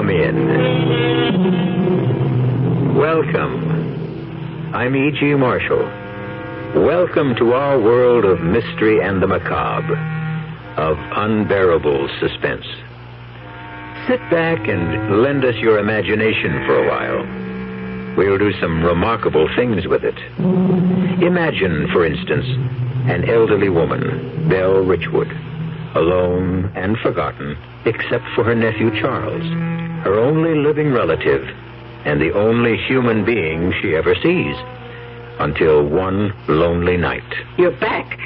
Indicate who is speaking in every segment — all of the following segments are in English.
Speaker 1: come in. Welcome. I'm E.G. Marshall. Welcome to our world of mystery and the macabre, of unbearable suspense. Sit back and lend us your imagination for a while. We'll do some remarkable things with it. Imagine, for instance, an elderly woman, Belle Richwood, alone and forgotten, except for her nephew Charles, her only living relative, and the only human being she ever sees, until one lonely night.
Speaker 2: You're back.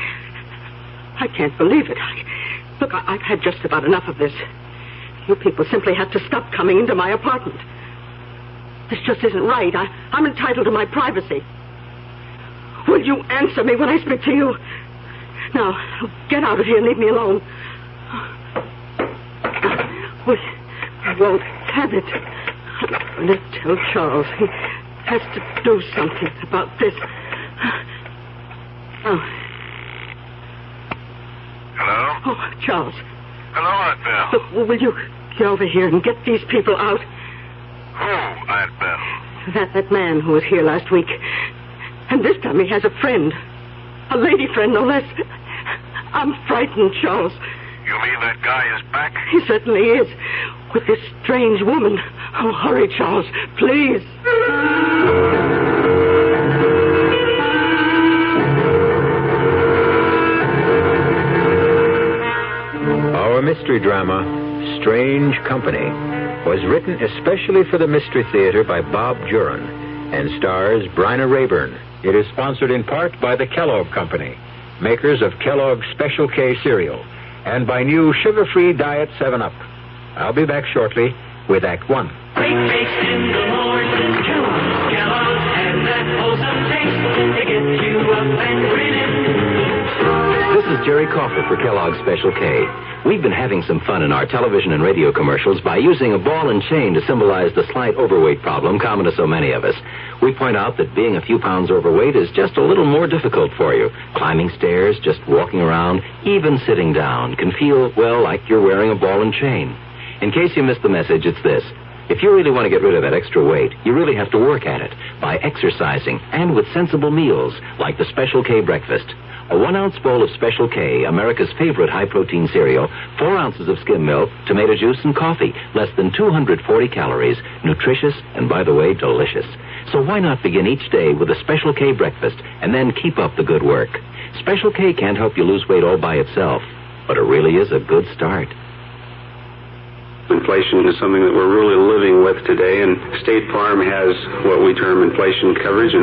Speaker 2: I can't believe it. Look, I've had just about enough of this. You people simply have to stop coming into my apartment. This just isn't right. I'm entitled to my privacy. Will you answer me when I speak to you? Now, get out of here and leave me alone. We won't have it. I'm going to tell Charles. He has to do something about this. Oh.
Speaker 3: Hello?
Speaker 2: Oh, Charles.
Speaker 3: Hello, Aunt Belle.
Speaker 2: Look, will you get over here and get these people out?
Speaker 3: Who, Aunt Belle?
Speaker 2: That man who was here last week. And this time he has a friend. A lady friend, no less. I'm frightened, Charles.
Speaker 3: You mean that guy is back?
Speaker 2: He certainly is. With this strange woman. Oh, hurry, Charles, please.
Speaker 1: Our mystery drama, Strange Company, was written especially for the Mystery Theater by Bob Juran and stars Bryna Rayburn. It is sponsored in part by the Kellogg Company, makers of Kellogg's Special K cereal, and by new sugar-free Diet 7-Up. I'll be back shortly with Act 1.
Speaker 4: Great taste in the morning, Kellogg's has that wholesome taste to get you up and grinning.
Speaker 5: This is Jerry Coffer for Kellogg's Special K. We've been having some fun in our television and radio commercials by using a ball and chain to symbolize the slight overweight problem common to so many of us. We point out that being a few pounds overweight is just a little more difficult for you. Climbing stairs, just walking around, even sitting down can feel, well, like you're wearing a ball and chain. In case you missed the message, it's this. If you really want to get rid of that extra weight, you really have to work at it by exercising and with sensible meals like the Special K breakfast. A 1-ounce bowl of Special K, America's favorite high-protein cereal, 4 ounces of skim milk, tomato juice, and coffee, less than 240 calories, nutritious and, by the way, delicious. So why not begin each day with a Special K breakfast and then keep up the good work? Special K can't help you lose weight all by itself, but it really is a good start.
Speaker 6: Inflation is something that we're really living with today, and State Farm has what we term inflation coverage.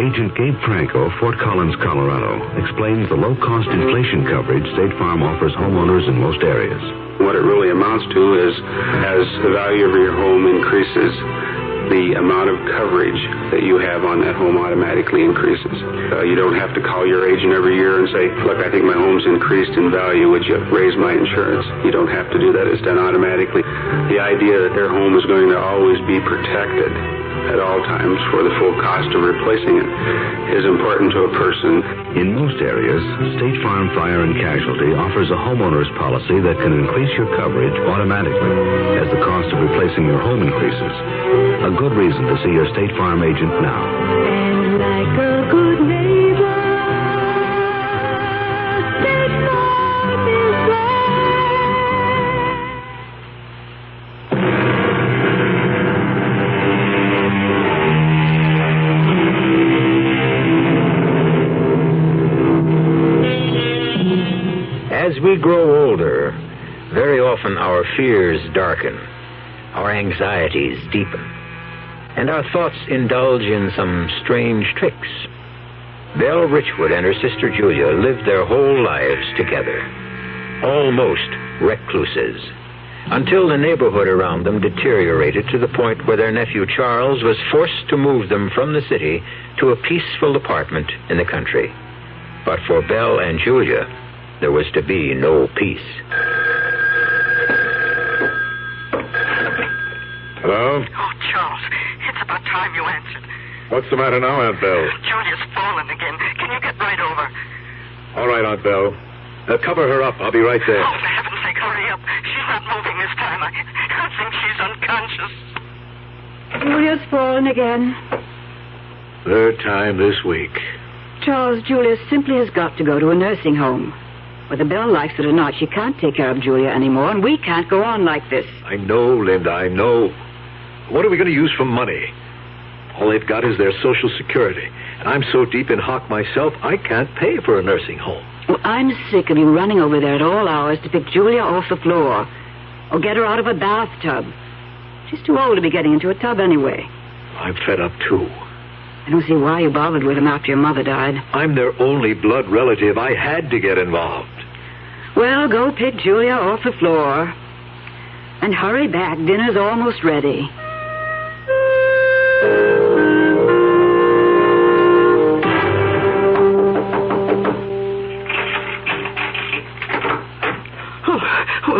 Speaker 7: Agent Gabe Franco, Fort Collins, Colorado, explains the low-cost inflation coverage State Farm offers homeowners in most areas.
Speaker 6: What it really amounts to is, as the value of your home increases, the amount of coverage that you have on that home automatically increases. You don't have to call your agent every year and say, look, I think my home's increased in value. Would you raise my insurance? You don't have to do that. It's done automatically. The idea that their home is going to always be protected at all times for the full cost of replacing it is important to a person.
Speaker 7: In most areas, State Farm Fire and Casualty offers a homeowner's policy that can increase your coverage automatically as the cost of replacing your home increases. A good reason to see your State Farm agent now.
Speaker 8: And like a good neighbor, State Farm is there.
Speaker 1: As we grow older, very often our fears darken, our anxieties deepen, and our thoughts indulge in some strange tricks. Belle Richwood and her sister Julia lived their whole lives together, almost recluses, until the neighborhood around them deteriorated to the point where their nephew Charles was forced to move them from the city to a peaceful apartment in the country. But for Belle and Julia, there was to be no peace.
Speaker 3: Hello?
Speaker 2: Oh, Charles, it's about time you answered.
Speaker 3: What's the matter now, Aunt Belle?
Speaker 2: Julia's fallen again. Can you get right over?
Speaker 3: All right, Aunt Belle. Cover her up. I'll be right there.
Speaker 2: Oh, for heaven's sake, hurry up. She's not moving this time. I think she's unconscious.
Speaker 9: Julia's fallen again.
Speaker 3: Third time this week.
Speaker 9: Charles, Julia simply has got to go to a nursing home. Whether Belle likes it or not, she can't take care of Julia anymore, and we can't go on like this.
Speaker 3: I know, Linda, I know. What are we going to use for money? All they've got is their Social Security. And I'm so deep in hock myself, I can't pay for a nursing home.
Speaker 9: Well, I'm sick of you running over there at all hours to pick Julia off the floor or get her out of a bathtub. She's too old to be getting into a tub anyway.
Speaker 3: I'm fed up, too.
Speaker 9: I don't see why you bothered with them after your mother died.
Speaker 3: I'm their only blood relative. I had to get involved.
Speaker 9: Well, go pick Julia off the floor. And hurry back. Dinner's almost ready.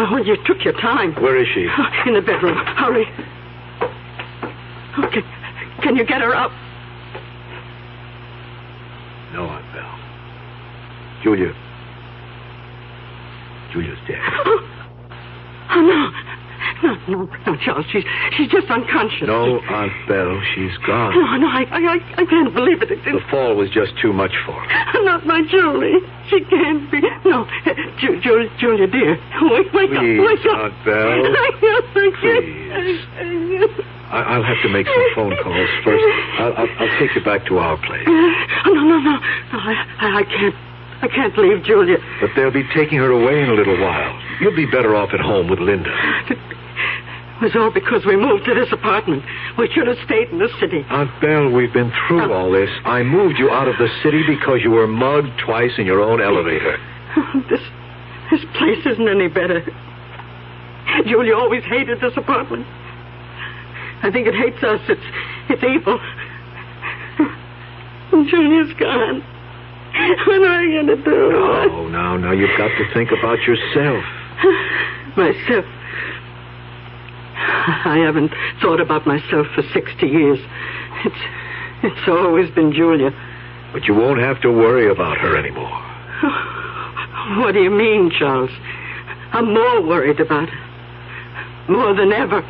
Speaker 2: Oh, you took your time.
Speaker 3: Where is she?
Speaker 2: In the bedroom. Hurry. Okay. Can you get her up?
Speaker 3: No, Aunt Belle. Julia's dead.
Speaker 2: Oh, no, Charles. She's just unconscious.
Speaker 3: No, Aunt Belle, she's gone.
Speaker 2: No, I can't believe it.
Speaker 3: The fall was just too much for her.
Speaker 2: Not my Julie. She can't be. No, Julia, dear. Wake
Speaker 3: Please,
Speaker 2: up. Wake up.
Speaker 3: Aunt Belle. Please. I'll have to make some phone calls first. I'll take you back to our place.
Speaker 2: No. I can't leave Julia.
Speaker 3: But they'll be taking her away in a little while. You'll be better off at home with Linda.
Speaker 2: It was all because we moved to this apartment. We should have stayed in the city.
Speaker 3: Aunt Belle, we've been through all this. I moved you out of the city because you were mugged twice in your own elevator.
Speaker 2: This place isn't any better. Julia always hated this apartment. I think it hates us. It's evil. Julia's gone. What am I going to do?
Speaker 3: No. You've got to think about yourself.
Speaker 2: Myself? I haven't thought about myself for 60 years. It's always been Julia.
Speaker 3: But you won't have to worry about her anymore.
Speaker 2: What do you mean, Charles? I'm more worried about her. More than ever.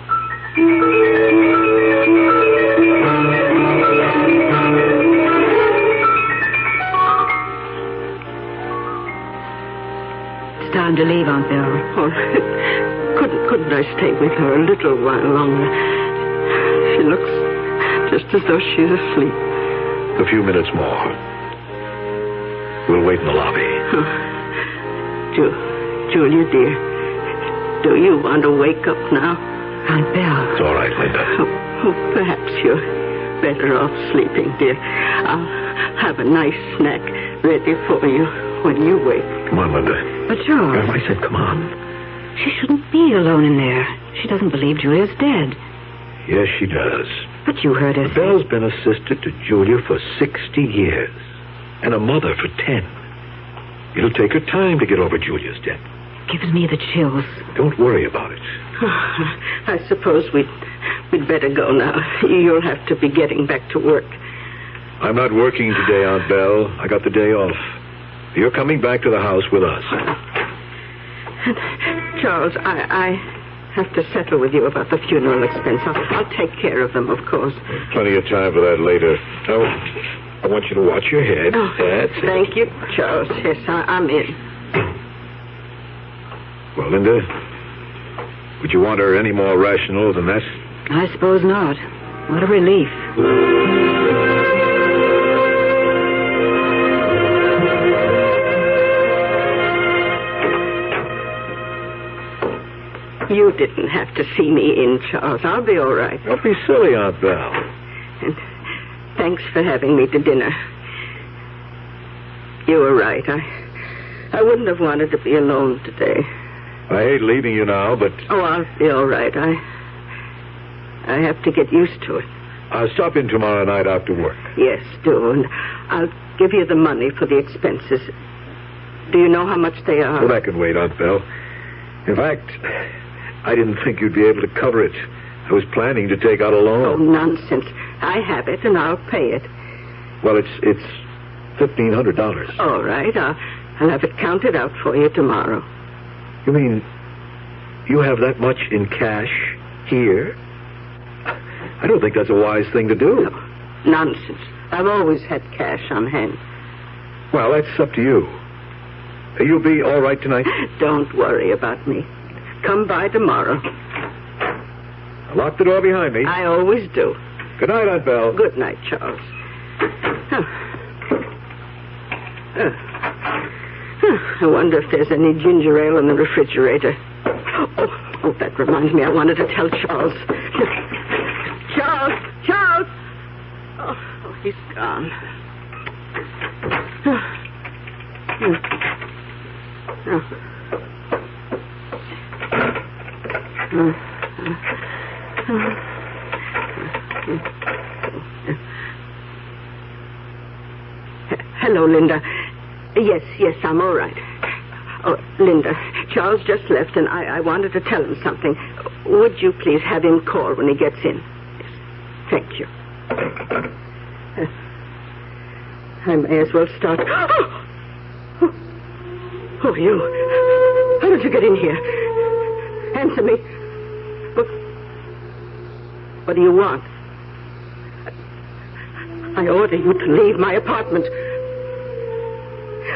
Speaker 9: It's time to leave, Aunt Belle.
Speaker 2: Oh, couldn't I stay with her a little while longer? She looks just as though she's asleep.
Speaker 3: A few minutes more. We'll wait in the lobby.
Speaker 2: Julia, dear, do you want to wake up now?
Speaker 9: Aunt Belle.
Speaker 3: It's all right, Linda.
Speaker 2: Perhaps you're better off sleeping, dear. I'll have a nice snack ready for you when you wake.
Speaker 3: Come on, Linda.
Speaker 9: But Charles...
Speaker 3: I said come on.
Speaker 9: She shouldn't be alone in there. She doesn't believe Julia's dead.
Speaker 3: Yes, she does.
Speaker 9: But you heard her say...
Speaker 3: Belle's been a sister to Julia for 60 years. And a mother for 10. It'll take her time to get over Julia's death.
Speaker 9: Gives me the chills.
Speaker 3: Don't worry about it.
Speaker 2: I suppose we'd better go now. You'll have to be getting back to work.
Speaker 3: I'm not working today, Aunt Belle. I got the day off. You're coming back to the house with us.
Speaker 2: Charles, I have to settle with you about the funeral expense. I'll take care of them, of course.
Speaker 3: Plenty of time for that later. Now, I want you to watch your head.
Speaker 2: Oh,
Speaker 3: That's it.
Speaker 2: thank you, Charles. Yes, I'm in.
Speaker 3: Well, Linda, would you want her any more rational than that?
Speaker 9: I suppose not. What a relief.
Speaker 2: You didn't have to see me in, Charles. I'll be all right.
Speaker 3: Don't be silly, Aunt Belle.
Speaker 2: And thanks for having me to dinner. You were right. I wouldn't have wanted to be alone today.
Speaker 3: I hate leaving you now, but...
Speaker 2: Oh, I'll be all right. I have to get used to it.
Speaker 3: I'll stop in tomorrow night after work.
Speaker 2: Yes, do. And I'll give you the money for the expenses. Do you know how much they are?
Speaker 3: Well, that can wait, Aunt Belle. In fact, I didn't think you'd be able to cover it. I was planning to take out a loan.
Speaker 2: Oh, nonsense. I have it, and I'll pay it.
Speaker 3: Well, it's $1,500.
Speaker 2: All right. I'll have it counted out for you tomorrow.
Speaker 3: You mean you have that much in cash here? I don't think that's a wise thing to do.
Speaker 2: No, nonsense. I've always had cash on hand.
Speaker 3: Well, that's up to you. You'll be all right tonight?
Speaker 2: Don't worry about me. Come by tomorrow.
Speaker 3: Lock the door behind me.
Speaker 2: I always do.
Speaker 3: Good night, Aunt Belle.
Speaker 2: Good night, Charles. I wonder if there's any ginger ale in the refrigerator. Oh, that reminds me. I wanted to tell Charles. Charles! Oh, he's gone. Hello, Linda. Yes, I'm all right. Oh, Linda, Charles just left, and I wanted to tell him something. Would you please have him call when he gets in? Yes. Thank you. I may as well start. Oh, you. How did you get in here? Answer me. What do you want? I order you to leave my apartment.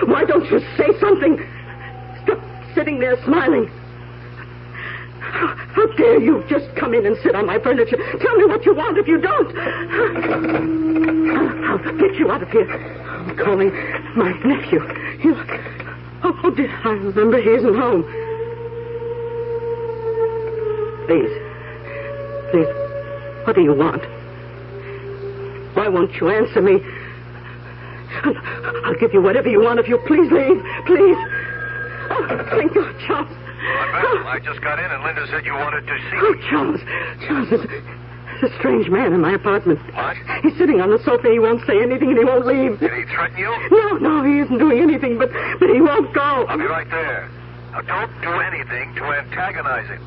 Speaker 2: Why don't you say something? Stop sitting there smiling. How dare you just come in and sit on my furniture? Tell me what you want. If you don't, I'll get you out of here. I'm calling my nephew. Oh, dear, I remember he isn't home. Please, what do you want? Why won't you answer me? I'll give you whatever you want if you please leave. Please. Oh, thank God, Charles.
Speaker 3: I just got in and Linda said you wanted to see me.
Speaker 2: Oh, Charles, there's a strange man in my apartment.
Speaker 3: What?
Speaker 2: He's sitting on the sofa. He won't say anything and he won't leave.
Speaker 3: Did he threaten you?
Speaker 2: No, he isn't doing anything, but he won't go.
Speaker 3: I'll be right there. Now, don't do anything to antagonize him.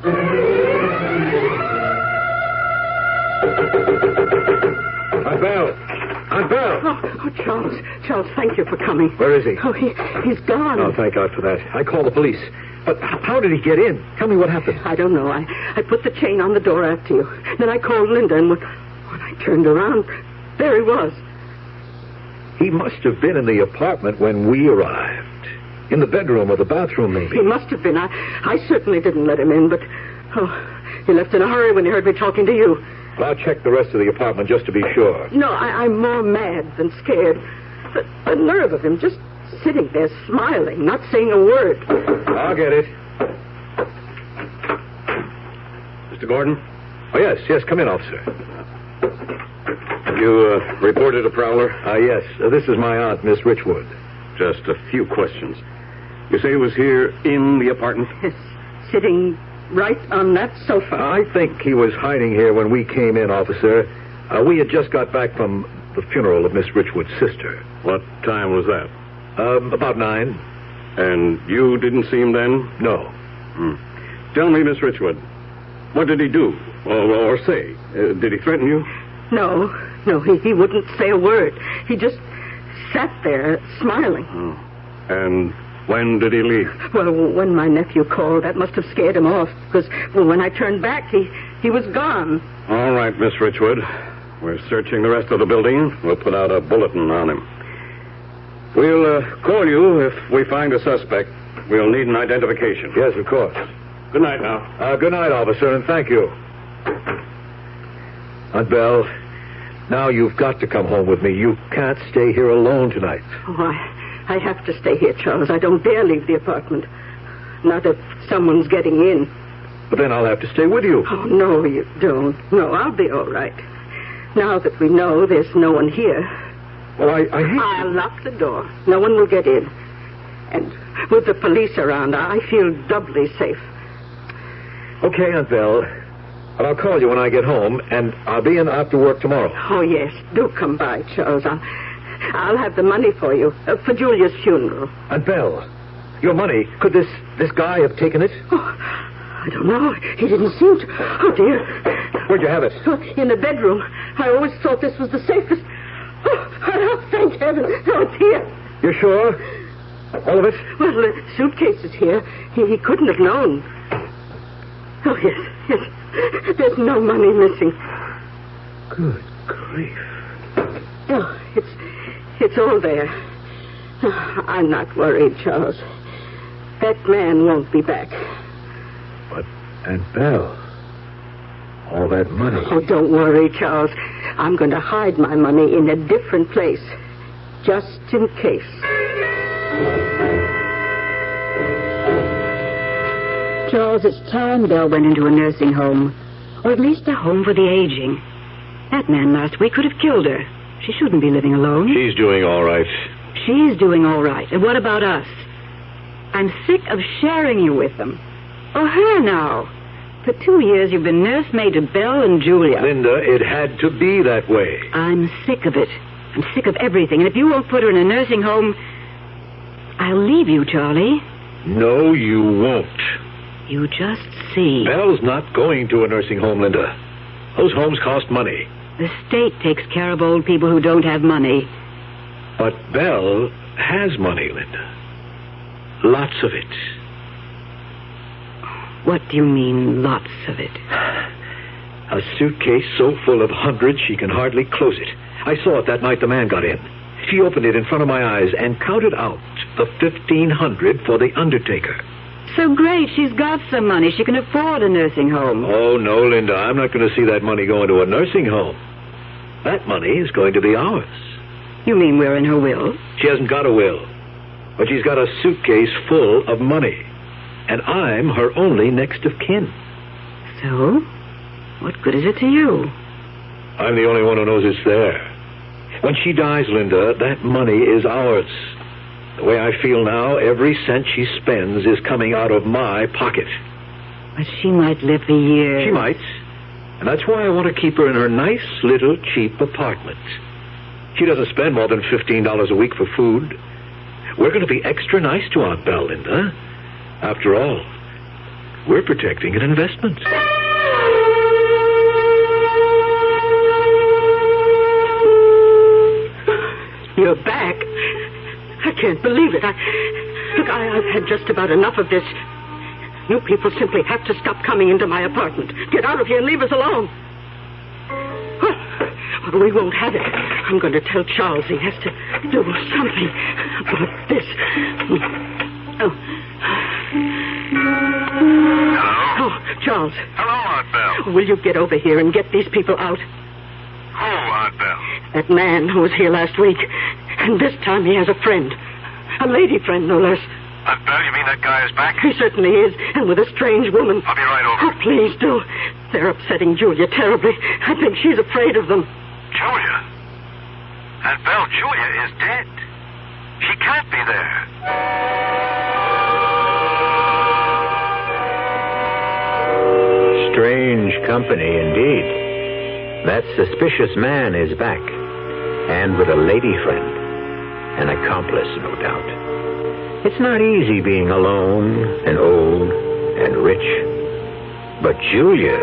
Speaker 3: Aunt Belle!
Speaker 2: Oh, Charles, thank you for coming.
Speaker 3: Where is he?
Speaker 2: Oh, he's gone.
Speaker 3: Oh, thank God for that. I called the police. But how did he get in? Tell me what happened.
Speaker 2: I don't know. I put the chain on the door after you. Then I called Linda, and when I turned around, there he was.
Speaker 3: He must have been in the apartment when we arrived. In the bedroom or the bathroom, maybe.
Speaker 2: He must have been. I certainly didn't let him in, but he left in a hurry when he heard me talking to you.
Speaker 3: Well, I'll check the rest of the apartment just to be sure.
Speaker 2: No, I'm more mad than scared. The nerve of him just sitting there smiling, not saying a word.
Speaker 3: I'll get it.
Speaker 10: Mr. Gordon?
Speaker 3: Oh, yes, come in, officer.
Speaker 10: You reported a prowler?
Speaker 3: Yes. This is my aunt, Miss Richwood.
Speaker 10: Just a few questions. You say he was here in the apartment?
Speaker 2: Yes, sitting right on that sofa.
Speaker 3: I think he was hiding here when we came in, officer. We had just got back from the funeral of Miss Richwood's sister.
Speaker 10: What time was that?
Speaker 3: About 9.
Speaker 10: And you didn't see him then?
Speaker 3: No.
Speaker 10: Tell me, Miss Richwood, what did he do? Or say? Did he threaten you?
Speaker 2: No, he wouldn't say a word. He just sat there smiling.
Speaker 10: Oh. And when did he leave?
Speaker 2: Well, when my nephew called, that must have scared him off. Because when I turned back, he was gone.
Speaker 10: All right, Miss Richwood. We're searching the rest of the building. We'll put out a bulletin on him. We'll call you if we find a suspect. We'll need an identification.
Speaker 3: Yes, of course.
Speaker 10: Good night now.
Speaker 3: Good night, officer, and thank you. Aunt Belle, now you've got to come home with me. You can't stay here alone tonight.
Speaker 2: Oh, I have to stay here, Charles. I don't dare leave the apartment. Not if someone's getting in.
Speaker 3: But then I'll have to stay with you.
Speaker 2: Oh, no, you don't. No, I'll be all right. Now that we know there's no one here.
Speaker 3: Well, I hate...
Speaker 2: I'll lock the door. No one will get in. And with the police around, I feel doubly safe.
Speaker 3: Okay, Aunt Belle. But I'll call you when I get home, and I'll be in after work tomorrow.
Speaker 2: Oh, yes. Do come by, Charles. I'll have the money for you, for Julia's funeral.
Speaker 3: Aunt Belle, your money, could this guy have taken it?
Speaker 2: Oh, I don't know. He didn't seem to. Oh, dear.
Speaker 3: Where'd you have it?
Speaker 2: In the bedroom. I always thought this was the safest. Oh, thank heaven. Oh, it's here.
Speaker 3: You're sure? All of it?
Speaker 2: Well, the suitcase is here. He couldn't have known. Oh, yes. There's no money missing.
Speaker 3: Good grief.
Speaker 2: Oh, it's all there. I'm not worried, Charles. That man won't be back.
Speaker 3: But Aunt Belle, all that money.
Speaker 2: Oh, don't worry, Charles. I'm going to hide my money in a different place, just in case.
Speaker 9: Charles, it's time Belle went into a nursing home, or at least a home for the aging. That man last week could have killed her. She shouldn't be living alone.
Speaker 3: She's doing all right.
Speaker 9: She's doing all right. And what about us? I'm sick of sharing you with them. Oh, her now. For 2 years, you've been nursemaid to Belle and Julia.
Speaker 3: Linda, it had to be that way.
Speaker 9: I'm sick of it. I'm sick of everything. And if you won't put her in a nursing home, I'll leave you, Charlie.
Speaker 3: No, you won't.
Speaker 9: You just see.
Speaker 3: Belle's not going to a nursing home, Linda. Those homes cost money.
Speaker 9: The state takes care of old people who don't have money.
Speaker 3: But Belle has money, Linda. Lots of it.
Speaker 9: What do you mean, lots of it?
Speaker 3: A suitcase so full of hundreds she can hardly close it. I saw it that night the man got in. She opened it in front of my eyes and counted out the $1,500 for the undertaker.
Speaker 9: So great, she's got some money. She can afford a nursing home.
Speaker 3: Oh, no, Linda, I'm not going to see that money go into a nursing home. That money is going to be ours.
Speaker 9: You mean we're in her will?
Speaker 3: She hasn't got a will, but she's got a suitcase full of money. And I'm her only next of kin.
Speaker 9: So? What good is it to you?
Speaker 3: I'm the only one who knows it's there. When she dies, Linda, that money is ours. The way I feel now, every cent she spends is coming out of my pocket.
Speaker 9: But she might live for years.
Speaker 3: She might. And that's why I want to keep her in her nice little cheap apartment. She doesn't spend more than $15 a week for food. We're going to be extra nice to Aunt Belle, Linda. After all, we're protecting an investment.
Speaker 2: You're back. I can't believe it. I've had just about enough of this. You people simply have to stop coming into my apartment. Get out of here and leave us alone. Well, we won't have it. I'm going to tell Charles he has to do something about this. Oh.
Speaker 11: Hello?
Speaker 2: Oh, Charles.
Speaker 11: Hello, Aunt Belle.
Speaker 2: Will you get over here and get these people out?
Speaker 11: Who, Aunt Belle?
Speaker 2: That man who was here last week. And this time he has a friend. A lady friend, no less.
Speaker 11: Aunt Belle, you mean that guy is back?
Speaker 2: He certainly is, and with a strange woman.
Speaker 11: I'll be right over.
Speaker 2: Oh, please do. They're upsetting Julia terribly. I think she's afraid of them.
Speaker 11: Julia? Aunt Belle, Julia is dead. She can't be there.
Speaker 1: Strange company indeed. That suspicious man is back, and with a lady friend. An accomplice, no doubt. It's not easy being alone and old and rich. But Julia,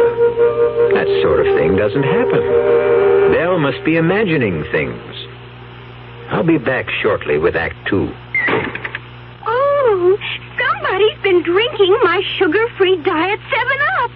Speaker 1: that sort of thing doesn't happen. Belle must be imagining things. I'll be back shortly with Act 2.
Speaker 8: Oh, somebody's been drinking my sugar-free Diet 7-Up.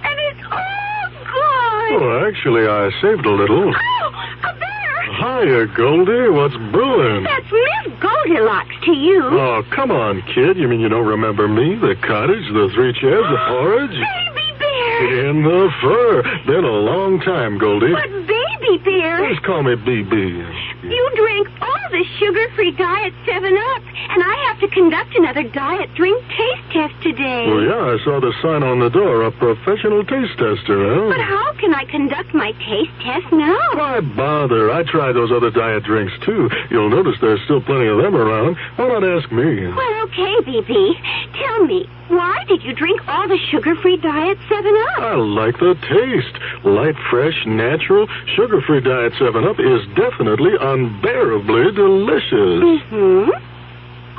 Speaker 8: And it's all gone.
Speaker 10: Oh, actually, I saved a little.
Speaker 8: Oh, a bear.
Speaker 10: Hiya, Goldie. What's brewing?
Speaker 8: That's Miss Goldilocks to you.
Speaker 10: Oh, come on, kid. You mean you don't remember me? The cottage, the 3 chairs, the porridge?
Speaker 8: Baby bear.
Speaker 10: In the fur. Been a long time, Goldie.
Speaker 8: But baby bear.
Speaker 10: Just call me BB.
Speaker 8: You drank all the sugar-free Diet 7-Up, and I have to conduct another diet drink taste test today.
Speaker 10: Well, yeah, I saw the sign on the door, a professional taste tester, huh?
Speaker 8: But how can I conduct my taste test now?
Speaker 10: Why bother? I tried those other diet drinks, too. You'll notice there's still plenty of them around. Why not ask me?
Speaker 8: Well, okay, BB. Tell me, why did you drink all the sugar-free Diet 7-Up?
Speaker 10: I like the taste. Light, fresh, natural, sugar-free Diet 7-Up is definitely unbearably delicious.
Speaker 8: Mm-hmm.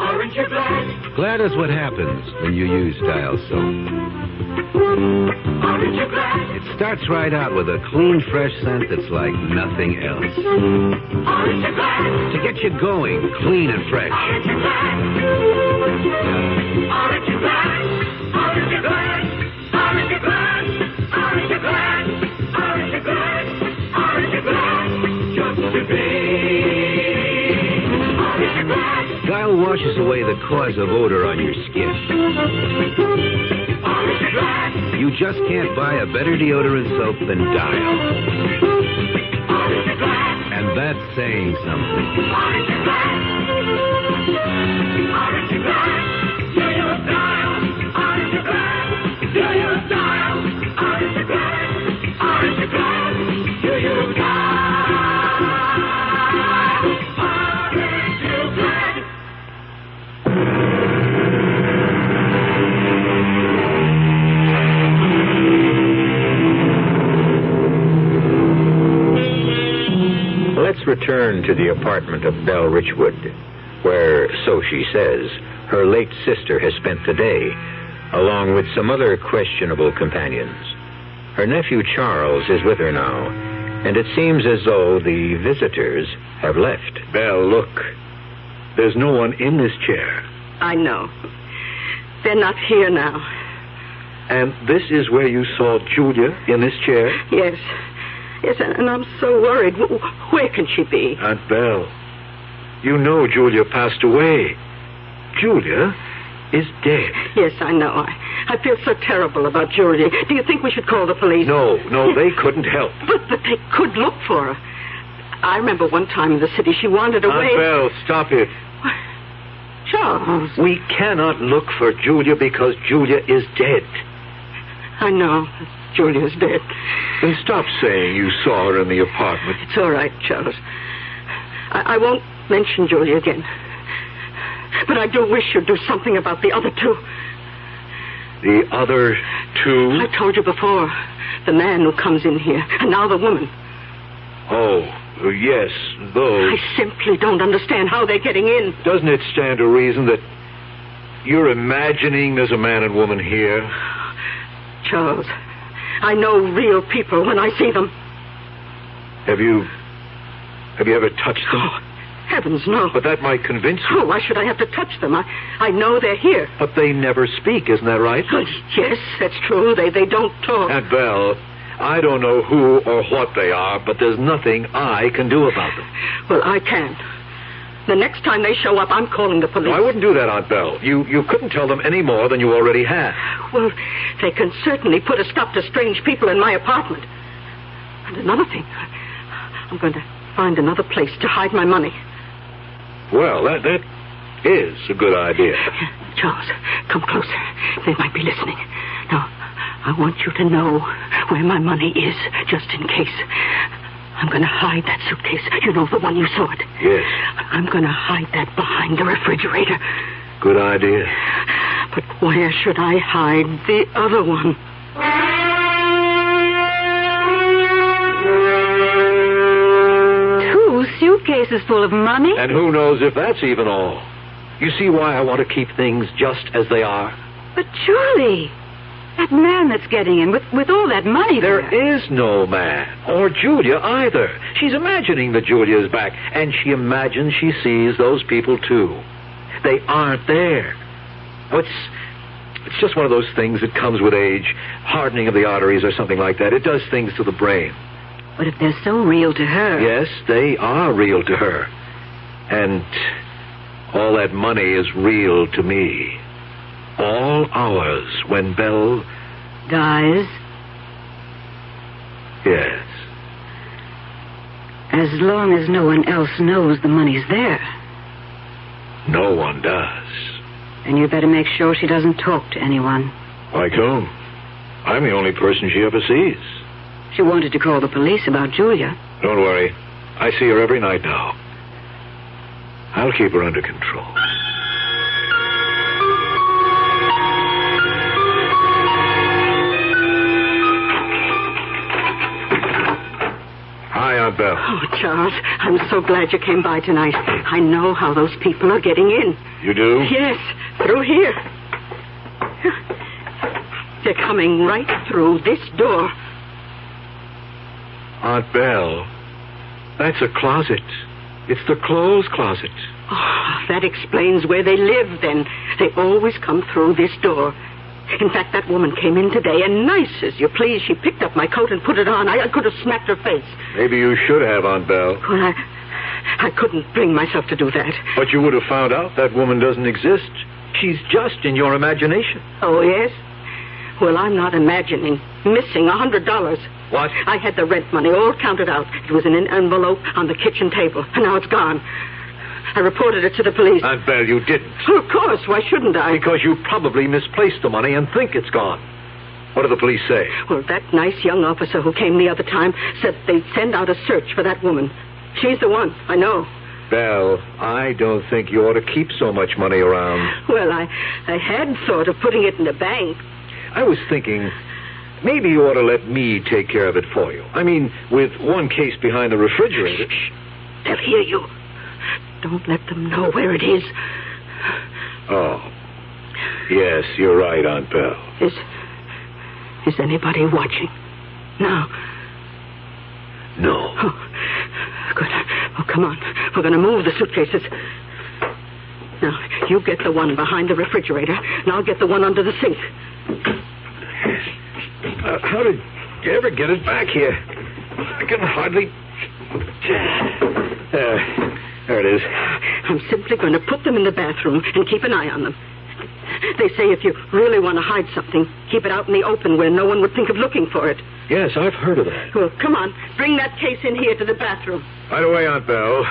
Speaker 4: Orange or black?
Speaker 5: Glad is what happens when you use Dial soap.
Speaker 4: Orange or black?
Speaker 5: It starts right out with a clean, fresh scent that's like nothing else.
Speaker 4: Orange or black?
Speaker 5: To get you going, clean and fresh.
Speaker 4: Orange or black? Orange or black? Orange or black? Orange or black? Orange or black? Orange or black? Orange
Speaker 1: washes away the cause of odor on your skin. You just can't buy a better deodorant soap than Dial. And that's saying something. Let's return to the apartment of Belle Richwood, where, so she says, her late sister has spent the day, along with some other questionable companions. Her nephew Charles is with her now, and it seems as though the visitors have left.
Speaker 3: Belle, look. There's no one in this chair.
Speaker 2: I know. They're not here now.
Speaker 3: And this is where you saw Julia, in this chair?
Speaker 2: Yes. Yes, and I'm so worried. Where can she be?
Speaker 3: Aunt Belle, you know Julia passed away. Julia is dead.
Speaker 2: Yes, I know. I feel so terrible about Julia. Do you think we should call the police?
Speaker 3: No, they couldn't help.
Speaker 2: But they could look for her. I remember one time in the city she wandered away.
Speaker 3: Aunt Belle, stop it.
Speaker 2: Charles.
Speaker 3: We cannot look for Julia because Julia is dead.
Speaker 2: I know. Julia's dead.
Speaker 3: Then stop saying you saw her in the apartment.
Speaker 2: It's all right, Charles. I won't mention Julia again. But I do wish you'd do something about the other two.
Speaker 3: The other two?
Speaker 2: I told you before. The man who comes in here, and now the woman.
Speaker 3: Oh, yes, those.
Speaker 2: I simply don't understand how they're getting in.
Speaker 3: Doesn't it stand to reason that you're imagining there's a man and woman here?
Speaker 2: Charles, I know real people when I see them.
Speaker 3: Have you ever touched them?
Speaker 2: Oh, heavens, no.
Speaker 3: But that might convince you.
Speaker 2: Oh, why should I have to touch them? I know they're here.
Speaker 3: But they never speak, isn't that right?
Speaker 2: Oh, yes, that's true. They don't talk.
Speaker 3: Aunt Belle, I don't know who or what they are, but there's nothing I can do about them.
Speaker 2: Well, I can. The next time they show up, I'm calling the police.
Speaker 3: No, I wouldn't do that, Aunt Belle. You couldn't tell them any more than you already have.
Speaker 2: Well, they can certainly put a stop to strange people in my apartment. And another thing, I'm going to find another place to hide my money.
Speaker 3: Well, that is a good idea.
Speaker 2: Charles, come closer. They might be listening. Now, I want you to know where my money is, just in case. I'm going to hide that suitcase. You know, the one you saw it.
Speaker 3: Yes.
Speaker 2: I'm going to hide that behind the refrigerator.
Speaker 3: Good idea.
Speaker 2: But where should I hide the other one?
Speaker 9: Two suitcases full of money?
Speaker 3: And who knows if that's even all. You see why I want to keep things just as they are?
Speaker 9: But Charlie, that man that's getting in with all that money there.
Speaker 3: There is no man. Or Julia either. She's imagining that Julia is back. And she imagines she sees those people too. They aren't there. Oh, it's just one of those things that comes with age. Hardening of the arteries or something like that. It does things to the brain.
Speaker 9: But if they're so real to her...
Speaker 3: Yes, they are real to her. And all that money is real to me. All ours when Belle...
Speaker 9: dies?
Speaker 3: Yes.
Speaker 9: As long as no one else knows the money's there.
Speaker 3: No one does.
Speaker 9: Then you better make sure she doesn't talk to anyone.
Speaker 3: Like whom? I'm the only person she ever sees.
Speaker 9: She wanted to call the police about Julia.
Speaker 3: Don't worry. I see her every night now. I'll keep her under control. Hi, Aunt Belle.
Speaker 2: Oh, Charles, I'm so glad you came by tonight. I know how those people are getting in.
Speaker 3: You do?
Speaker 2: Yes, through here. They're coming right through this door.
Speaker 3: Aunt Belle, that's a closet. It's the clothes closet.
Speaker 2: Oh, that explains where they live, then. They always come through this door. In fact, that woman came in today, and nice as you please, she picked up my coat and put it on. I could have smacked her face.
Speaker 3: Maybe you should have, Aunt Belle.
Speaker 2: Well, I couldn't bring myself to do that.
Speaker 3: But you would have found out that woman doesn't exist. She's just in your imagination.
Speaker 2: Oh, yes? Well, I'm not imagining missing $100.
Speaker 3: What?
Speaker 2: I had the rent money all counted out. It was in an envelope on the kitchen table, and now it's gone. I reported it to the police.
Speaker 3: Aunt Belle, you didn't.
Speaker 2: Oh, of course. Why shouldn't I?
Speaker 3: Because you probably misplaced the money and think it's gone. What do the police say?
Speaker 2: Well, that nice young officer who came the other time said they'd send out a search for that woman. She's the one, I know.
Speaker 3: Belle, I don't think you ought to keep so much money around.
Speaker 2: Well, I had thought of putting it in the bank.
Speaker 3: I was thinking maybe you ought to let me take care of it for you. I mean, with one case behind the refrigerator.
Speaker 2: Shh. They'll hear you. Don't let them know where it is.
Speaker 3: Oh. Yes, you're right, Aunt Belle.
Speaker 2: Is anybody watching? No.
Speaker 3: No.
Speaker 2: Oh, good. Oh, come on. We're going to move the suitcases. Now, you get the one behind the refrigerator, and I'll get the one under the sink.
Speaker 3: How did you ever get it back here? I can hardly... There it is.
Speaker 2: I'm simply going to put them in the bathroom and keep an eye on them. They say if you really want to hide something, keep it out in the open where no one would think of looking for it.
Speaker 3: Yes, I've heard of that.
Speaker 2: Well, come on. Bring that case in here to the bathroom.
Speaker 3: Right away, Aunt Belle.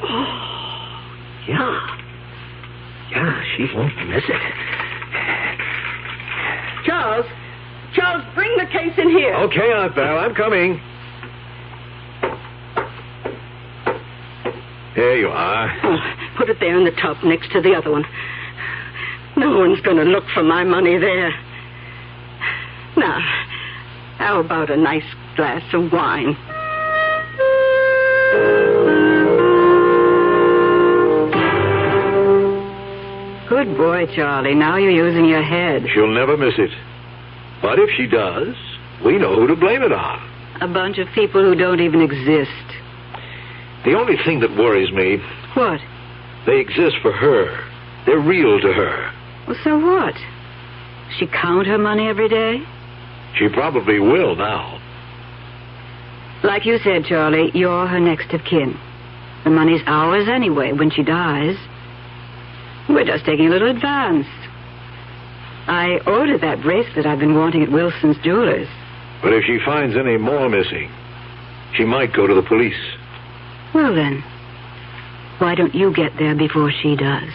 Speaker 2: Oh,
Speaker 3: Yeah. Yeah, she won't miss it.
Speaker 2: Charles, bring the case in here.
Speaker 3: Okay, Aunt Belle, I'm coming. There you are.
Speaker 2: Oh, put it there in the tub next to the other one. No one's going to look for my money there. Now, how about a nice glass of wine?
Speaker 9: Good boy, Charlie. Now you're using your head.
Speaker 3: She'll never miss it. But if she does, we know who to blame it on.
Speaker 9: A bunch of people who don't even exist.
Speaker 3: The only thing that worries me,
Speaker 9: What?
Speaker 3: they exist for her. They're real to her.
Speaker 9: Well, so what? She count her money every day?
Speaker 3: She probably will now.
Speaker 9: Like you said, Charlie, you're her next of kin. The money's ours anyway when she dies. We're just taking a little advance. I ordered that bracelet I've been wanting at Wilson's Jewelers.
Speaker 3: But if she finds any more missing, she might go to the police.
Speaker 9: Well, then, why don't you get there before she does?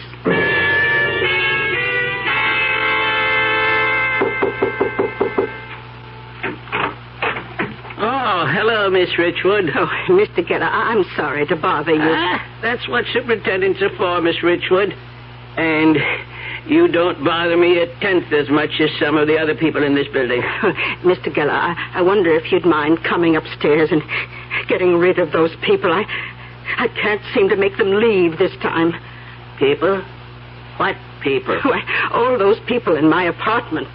Speaker 12: Oh, hello, Miss Richwood.
Speaker 2: Oh, Mr. Geller, I'm sorry to bother you.
Speaker 12: That's what superintendents are for, Miss Richwood. And you don't bother me a tenth as much as some of the other people in this building.
Speaker 2: Mr. Geller, I wonder if you'd mind coming upstairs and getting rid of those people. I can't seem to make them leave this time.
Speaker 12: People? What people?
Speaker 2: Why, all those people in my apartment.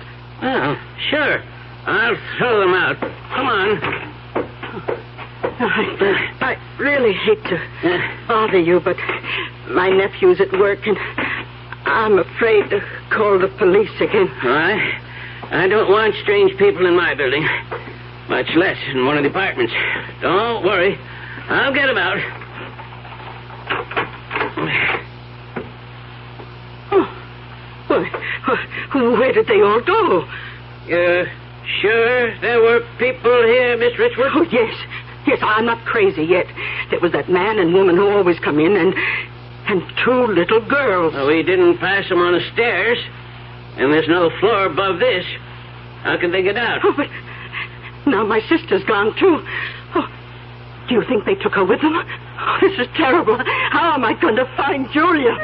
Speaker 12: Oh, sure. I'll throw them out. Come on.
Speaker 2: I really hate to bother you, but my nephew's at work, and I'm afraid to call the police again.
Speaker 12: I don't want strange people in my building, much less in one of the apartments. Don't worry. I'll get them out.
Speaker 2: Oh, well, where did they all go?
Speaker 12: Sure there were people here, Miss Richwood?
Speaker 2: Oh, yes. Yes, I'm not crazy yet. There was that man and woman who always come in, and two little girls.
Speaker 12: Well, we didn't pass them on the stairs, and there's no floor above this. How can they get out?
Speaker 2: Oh, but now my sister's gone, too. Oh, do you think they took her with them? Oh, this is terrible. How am I going to find Julia?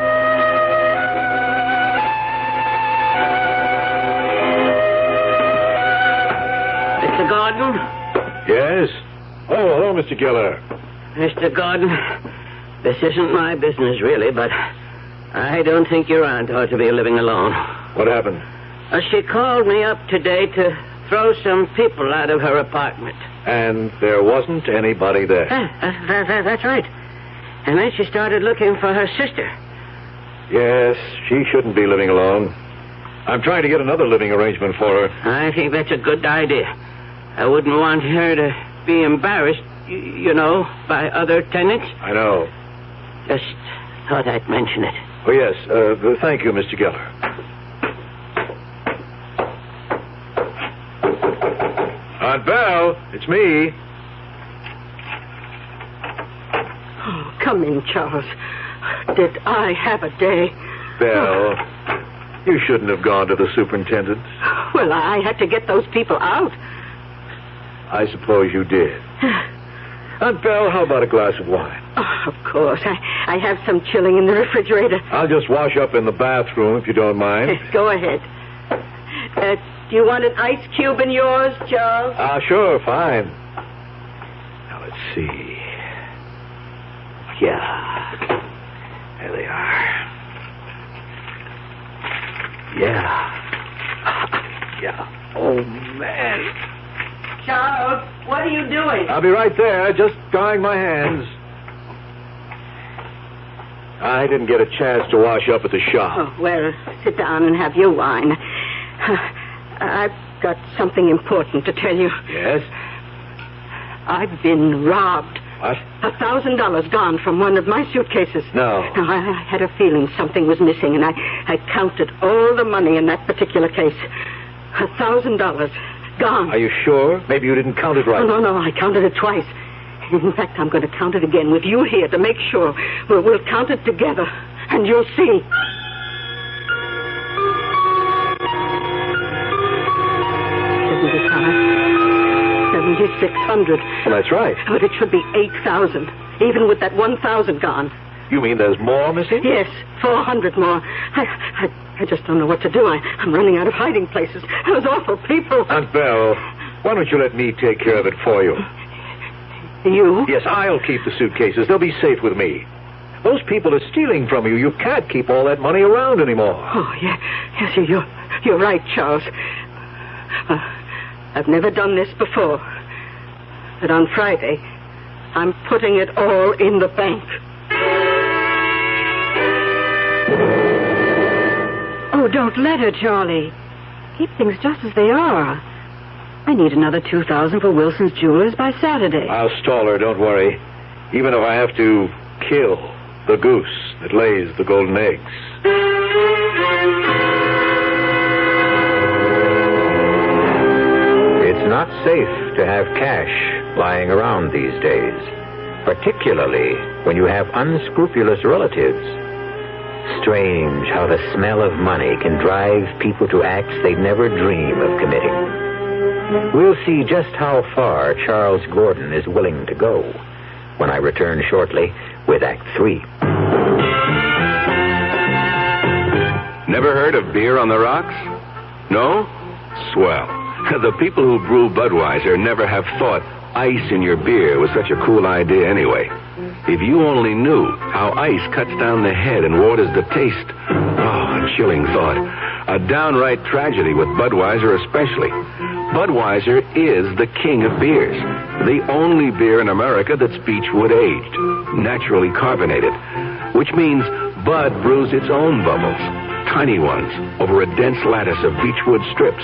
Speaker 12: Mr. Gordon?
Speaker 3: Yes? Oh, hello, Mr. Geller.
Speaker 12: Mr. Gordon, this isn't my business, really, but I don't think your aunt ought to be living alone.
Speaker 3: What happened?
Speaker 12: She called me up today to throw some people out of her apartment.
Speaker 3: And there wasn't anybody there.
Speaker 12: That's right. And then she started looking for her sister.
Speaker 3: Yes, she shouldn't be living alone. I'm trying to get another living arrangement for her.
Speaker 12: I think that's a good idea. I wouldn't want her to be embarrassed you know, by other tenants.
Speaker 3: I know.
Speaker 12: Just thought I'd mention it.
Speaker 3: Oh, yes. Thank you, Mr. Geller. Aunt Belle, it's me.
Speaker 2: Oh, come in, Charles. Did I have a day?
Speaker 3: Belle, you shouldn't have gone to the superintendent.
Speaker 2: Well, I had to get those people out.
Speaker 3: I suppose you did. Aunt Belle, how about a glass of wine?
Speaker 2: Oh, of course. I have some chilling in the refrigerator.
Speaker 3: I'll just wash up in the bathroom, if you don't mind.
Speaker 2: Go ahead. Do you want an ice cube in yours, Charles?
Speaker 3: Sure, fine. Now, let's see. Yeah. There they are. Yeah. Yeah. Oh, man.
Speaker 2: Charles, what are you doing?
Speaker 3: I'll be right there, just drying my hands. I didn't get a chance to wash up at the shop.
Speaker 2: Oh, well, sit down and have your wine. I've got something important to tell you.
Speaker 3: Yes?
Speaker 2: I've been robbed.
Speaker 3: What?
Speaker 2: $1,000 gone from one of my suitcases.
Speaker 3: No.
Speaker 2: Now, I had a feeling something was missing, and I counted all the money in that particular case. $1,000 gone.
Speaker 3: Are you sure? Maybe you didn't count it right.
Speaker 2: Oh, no, I counted it twice. In fact, I'm going to count it again with you here to make sure. We'll count it together, and you'll see. 7,600.
Speaker 3: Well, that's right.
Speaker 2: But it should be 8,000, even with that 1,000 gone.
Speaker 3: You mean there's more missing?
Speaker 2: Yes, 400 more. I just don't know what to do. I'm running out of hiding places. Those awful people.
Speaker 3: Aunt Belle, why don't you let me take care of it for you?
Speaker 2: You?
Speaker 3: Yes, I'll keep the suitcases. They'll be safe with me. Those people are stealing from you. You can't keep all that money around anymore.
Speaker 2: Oh, yeah. Yes, you're right, Charles. I've never done this before. But on Friday, I'm putting it all in the bank.
Speaker 9: Oh, don't let her, Charlie. Keep things just as they are. I need another $2,000 for Wilson's Jewelers by Saturday.
Speaker 3: I'll stall her, don't worry. Even if I have to kill the goose that lays the golden eggs. It's not safe to have cash lying around these days, particularly when you have unscrupulous relatives. Strange how the smell of money can drive people to acts they'd never dream of committing. We'll see just how far Charles Gordon is willing to go when I return shortly with Act 3.
Speaker 7: Never heard of beer on the rocks? No? Swell. The people who brew Budweiser never have thought ice in your beer was such a cool idea anyway. If you only knew how ice cuts down the head and waters the taste. Oh, a chilling thought. A downright tragedy with Budweiser especially. Budweiser is the king of beers. The only beer in America that's beechwood aged, naturally carbonated, which means Bud brews its own bubbles, tiny ones, over a dense lattice of beechwood strips.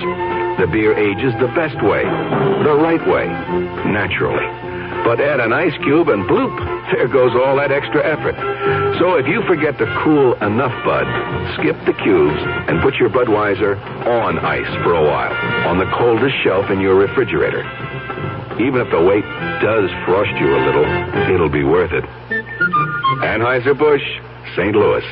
Speaker 7: The beer ages the best way, the right way, naturally. But add an ice cube and bloop, there goes all that extra effort. So if you forget to cool enough Bud, skip the cubes and put your Budweiser on ice for a while on the coldest shelf in your refrigerator. Even if the wait does frost you a little, it'll be worth it. Anheuser-Busch, St. Louis.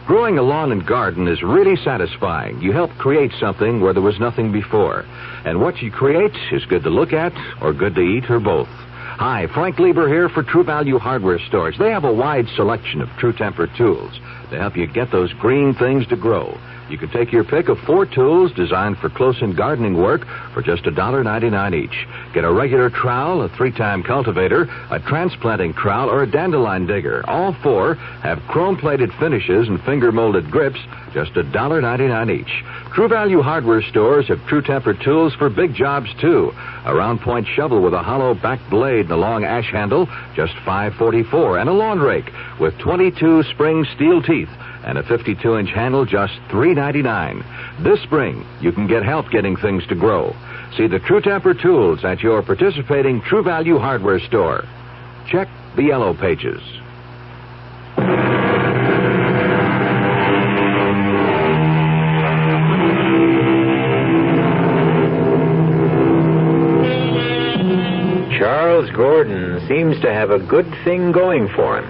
Speaker 13: Growing a lawn and garden is really satisfying. You help create something where there was nothing before. And what you create is good to look at or good to eat or both. Hi, Frank Lieber here for True Value Hardware Stores. They have a wide selection of True Temper tools to help you get those green things to grow. You can take your pick of 4 tools designed for close-in gardening work for just $1.99 each. Get a regular trowel, a 3-time cultivator, a transplanting trowel, or a dandelion digger. All 4 have chrome-plated finishes and finger-molded grips, just $1.99 each. True Value Hardware Stores have True Temper tools for big jobs, too. A round-point shovel with a hollow back blade and a long ash handle, just $5.44. And a lawn rake with 22 spring steel teeth and a 52-inch handle, just $3.99. This spring, you can get help getting things to grow. See the True Temper tools at your participating True Value hardware store. Check the yellow pages.
Speaker 1: Charles Gordon seems to have a good thing going for him.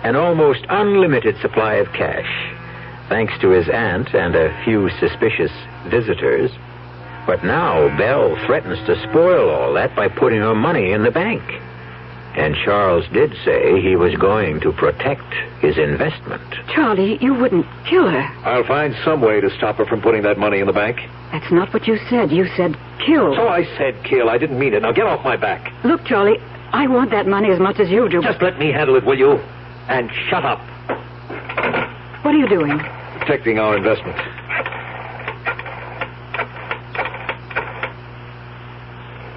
Speaker 1: An almost unlimited supply of cash, thanks to his aunt and a few suspicious visitors. But now Belle threatens to spoil all that by putting her money in the bank. And Charles did say he was going to protect his investment.
Speaker 9: Charlie, you wouldn't kill her.
Speaker 3: I'll find some way to stop her from putting that money in the bank.
Speaker 9: That's not what you said. You said kill.
Speaker 3: So I said kill. I didn't mean it. Now get off my back.
Speaker 9: Look, Charlie, I want that money as much as you do.
Speaker 3: Just let me handle it, will you? And shut up.
Speaker 9: What are you doing?
Speaker 3: Protecting our investment.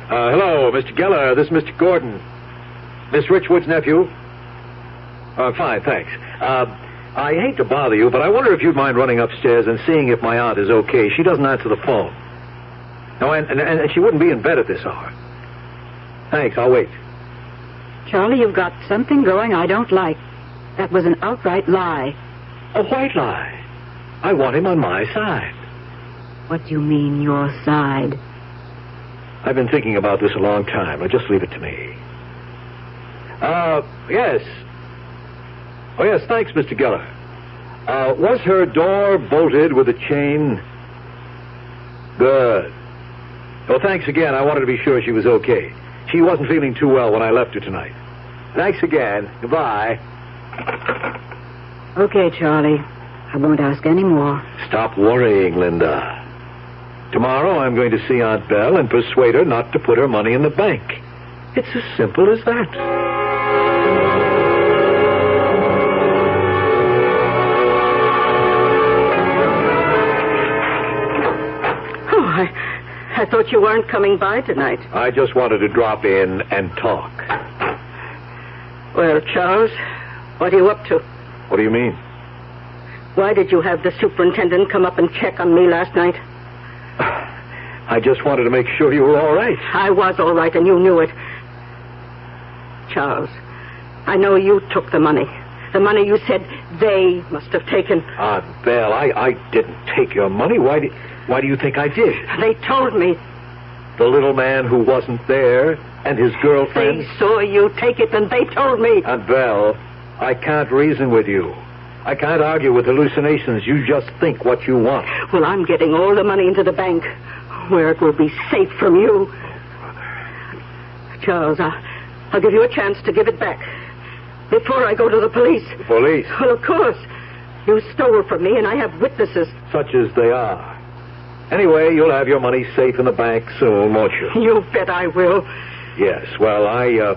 Speaker 3: Hello, Mr. Geller. This is Mr. Gordon. Miss Richwood's nephew. Fine, thanks. I hate to bother you, but I wonder if you'd mind running upstairs and seeing if my aunt is okay. She doesn't answer the phone. No, and she wouldn't be in bed at this hour. Thanks, I'll wait.
Speaker 9: Charlie, you've got something going I don't like. That was an outright lie.
Speaker 3: A white lie. I want him on my side.
Speaker 9: What do you mean, your side?
Speaker 3: I've been thinking about this a long time. Now, just leave it to me. Yes. Oh, yes, thanks, Mr. Geller. Was her door bolted with a chain? Good. Well, thanks again. I wanted to be sure she was okay. She wasn't feeling too well when I left her tonight. Thanks again. Goodbye.
Speaker 9: Okay, Charlie. I won't ask any more.
Speaker 3: Stop worrying, Linda. Tomorrow I'm going to see Aunt Belle and persuade her not to put her money in the bank. It's as simple as that.
Speaker 2: I thought you weren't coming by tonight.
Speaker 3: I just wanted to drop in and talk.
Speaker 2: Well, Charles, what are you up to?
Speaker 3: What do you mean?
Speaker 2: Why did you have the superintendent come up and check on me last night?
Speaker 3: I just wanted to make sure you were all right.
Speaker 2: I was all right, and you knew it. Charles, I know you took the money. The money you said they must have taken.
Speaker 3: Aunt Belle, I didn't take your money. Why do you think I did?
Speaker 2: They told me.
Speaker 3: The little man who wasn't there and his girlfriend?
Speaker 2: They saw you take it, and they told me.
Speaker 3: Aunt Belle, I can't reason with you. I can't argue with hallucinations. You just think what you want.
Speaker 2: Well, I'm getting all the money into the bank, where it will be safe from you. Charles, I'll give you a chance to give it back. Before I go to the police.
Speaker 3: The police?
Speaker 2: Well, of course. You stole from me, and I have witnesses.
Speaker 3: Such as they are. Anyway, you'll have your money safe in the bank soon, won't you?
Speaker 2: You bet I will.
Speaker 3: Yes, well, I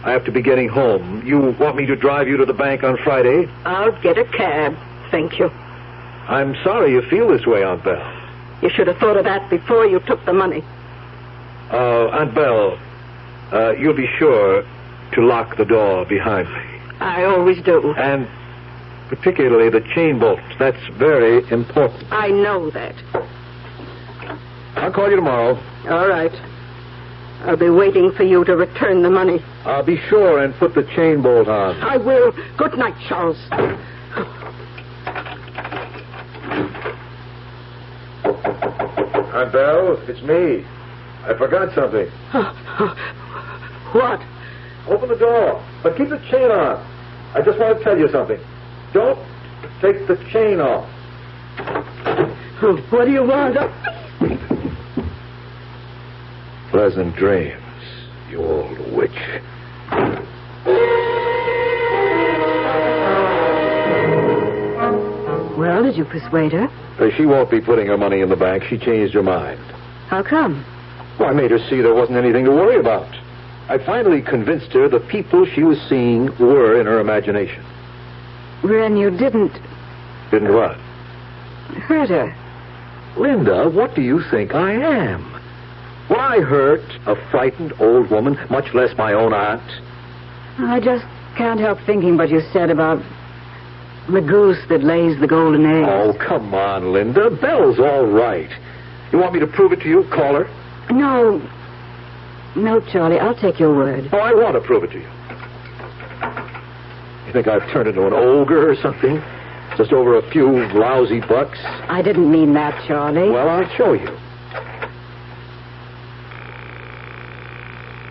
Speaker 3: have to be getting home. You want me to drive you to the bank on Friday?
Speaker 2: I'll get a cab. Thank you.
Speaker 3: I'm sorry you feel this way, Aunt Belle.
Speaker 2: You should have thought of that before you took the money.
Speaker 3: Aunt Belle, you'll be sure to lock the door behind me.
Speaker 2: I always do.
Speaker 3: And particularly the chain bolt. That's very important.
Speaker 2: I know that.
Speaker 3: I'll call you tomorrow.
Speaker 2: All right. I'll be waiting for you to return the money.
Speaker 3: I'll be sure and put the chain bolt on.
Speaker 2: I will. Good night, Charles.
Speaker 3: Aunt Belle, it's me. I forgot something.
Speaker 2: What?
Speaker 3: Open the door, but keep the chain on. I just want to tell you something. Don't take the chain off.
Speaker 2: What do you want?
Speaker 3: Pleasant dreams, you old witch.
Speaker 9: Well, did you persuade her?
Speaker 3: She won't be putting her money in the bank. She changed her mind.
Speaker 9: How come?
Speaker 3: Well, I made her see there wasn't anything to worry about. I finally convinced her the people she was seeing were in her imagination.
Speaker 9: Then you didn't...
Speaker 3: Didn't what?
Speaker 9: Hurt her.
Speaker 3: Linda, what do you think I am? Will I hurt a frightened old woman, much less my own aunt?
Speaker 9: I just can't help thinking what you said about the goose that lays the golden eggs.
Speaker 3: Oh, come on, Linda. Belle's all right. You want me to prove it to you? Call her.
Speaker 9: No. No, Charlie, I'll take your word.
Speaker 3: Oh, I want to prove it to you. You think I've turned into an ogre or something? Just over a few lousy bucks?
Speaker 9: I didn't mean that, Charlie.
Speaker 3: Well, I'll show you.